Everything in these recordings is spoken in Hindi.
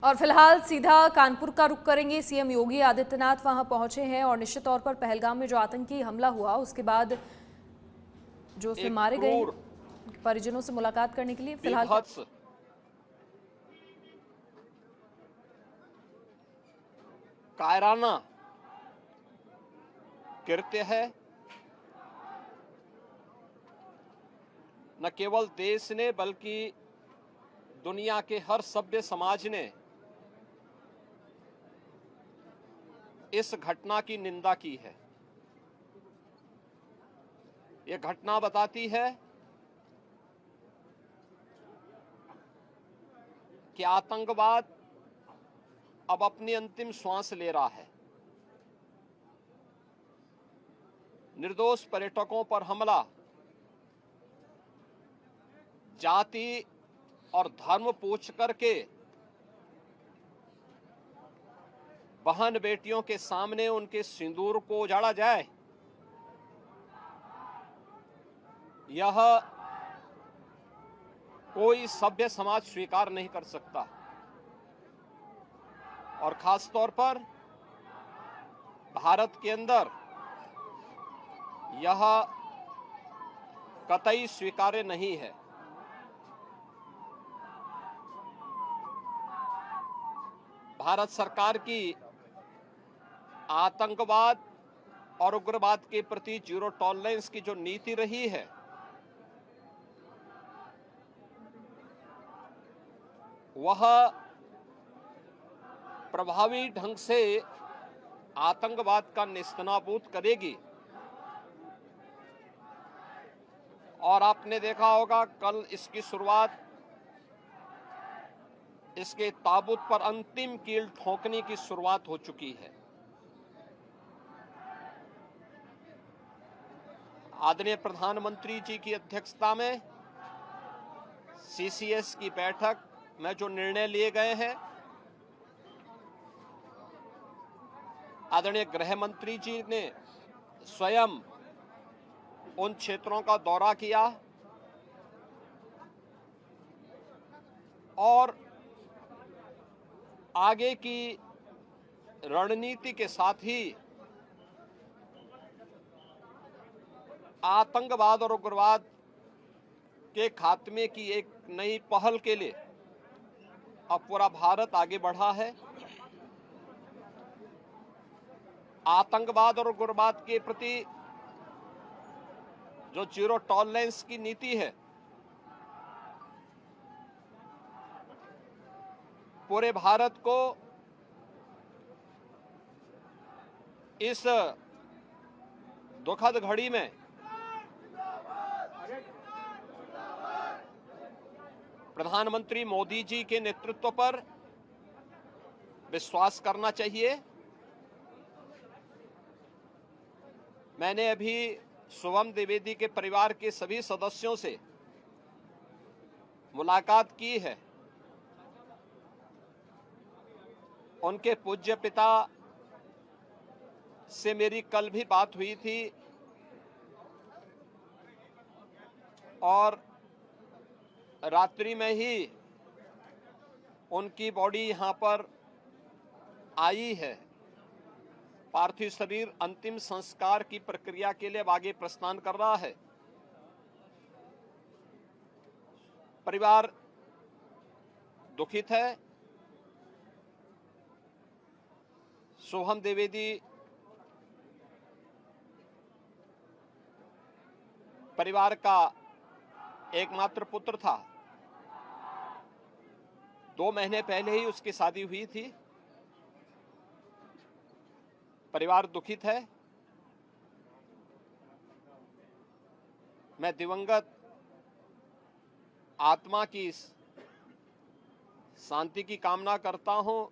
और फिलहाल सीधा कानपुर का रुख करेंगे। सीएम योगी आदित्यनाथ वहां पहुंचे हैं और निश्चित तौर पर पहलगाम में जो आतंकी हमला हुआ उसके बाद जो उसमें मारे गए हैं परिजनों से मुलाकात करने के लिए फिलहाल कायराना कृत्य है। न केवल देश ने बल्कि दुनिया के हर सभ्य समाज ने इस घटना की निंदा की है। यह घटना बताती है कि आतंकवाद अब अपनी अंतिम श्वास ले रहा है। निर्दोष पर्यटकों पर हमला जाति और धर्म पूछ करके बहन बेटियों के सामने उनके सिंदूर को उजाड़ा जाए, यह कोई सभ्य समाज स्वीकार नहीं कर सकता। और खास तौर पर भारत के अंदर यह कतई स्वीकार्य नहीं है। भारत सरकार की आतंकवाद और उग्रवाद के प्रति जीरो टॉलरेंस की जो नीति रही है, वह प्रभावी ढंग से आतंकवाद का नेस्तनाबूद करेगी। और आपने देखा होगा कल इसकी शुरुआत इसके ताबूत पर अंतिम कील ठोकने की शुरुआत हो चुकी है। आदरणीय प्रधानमंत्री जी की अध्यक्षता में सीसीएस की बैठक में जो निर्णय लिए गए हैं, आदरणीय गृह मंत्री जी ने स्वयं उन क्षेत्रों का दौरा किया और आगे की रणनीति के साथ ही आतंकवाद और उग्रवाद के खात्मे की एक नई पहल के लिए अब पूरा भारत आगे बढ़ा है। आतंकवाद और उग्रवाद के प्रति जो जीरो टॉलरेंस की नीति है, पूरे भारत को इस दुखद घड़ी में प्रधानमंत्री मोदी जी के नेतृत्व पर विश्वास करना चाहिए। मैंने अभी शुभम द्विवेदी के परिवार के सभी सदस्यों से मुलाकात की है। उनके पूज्य पिता से मेरी कल भी बात हुई थी और रात्रि में ही उनकी बॉडी यहां पर आई है। पार्थिव शरीर अंतिम संस्कार की प्रक्रिया के लिए आगे प्रस्थान कर रहा है। परिवार दुखित है। शुभम द्विवेदी परिवार का एकमात्र पुत्र था। 2 महीने पहले ही उसकी शादी हुई थी। परिवार दुखित है। मैं दिवंगत आत्मा की शांति की कामना करता हूं।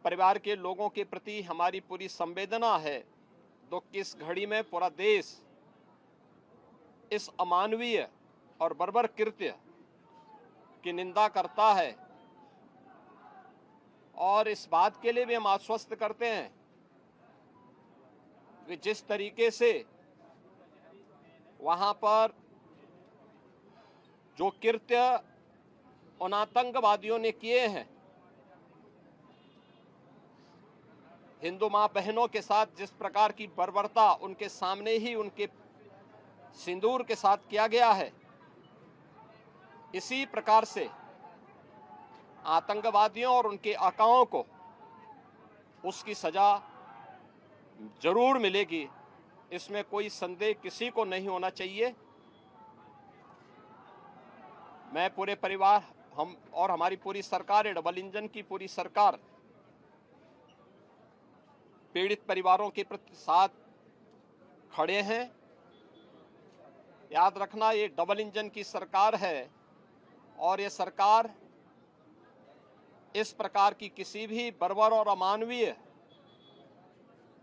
परिवार के लोगों के प्रति हमारी पूरी संवेदना है। दुख की इस घड़ी में पूरा देश इस अमानवीय और बर्बर कृत्य की निंदा करता है और इस बात के लिए भी हम आश्वस्त करते हैं कि जिस तरीके से वहां पर जो कृत्य उन आतंकवादियों ने किए हैं। हिंदू मां बहनों के साथ जिस प्रकार की बर्बरता उनके सामने ही उनके सिंदूर के साथ किया गया है, इसी प्रकार से आतंकवादियों और उनके आकाओं को उसकी सजा जरूर मिलेगी, इसमें कोई संदेह किसी को नहीं होना चाहिए। मैं पूरे परिवार, हम और हमारी पूरी सरकार, डबल इंजन की पूरी सरकार पीड़ित परिवारों के प्रति साथ खड़े हैं। याद रखना, ये डबल इंजन की सरकार है और ये सरकार इस प्रकार की किसी भी बर्बर और अमानवीय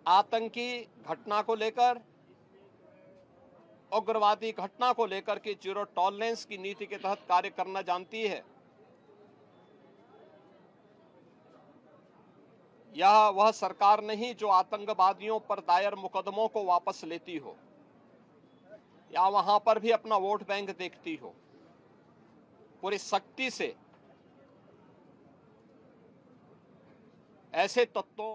आतंकी घटना को लेकर, उग्रवादी घटना को लेकर के जीरो टॉलरेंस की नीति के तहत कार्य करना जानती है। यह वह सरकार नहीं जो आतंकवादियों पर दायर मुकदमों को वापस लेती हो या वहां पर भी अपना वोट बैंक देखती हो। पूरी सख्ती से ऐसे तत्वों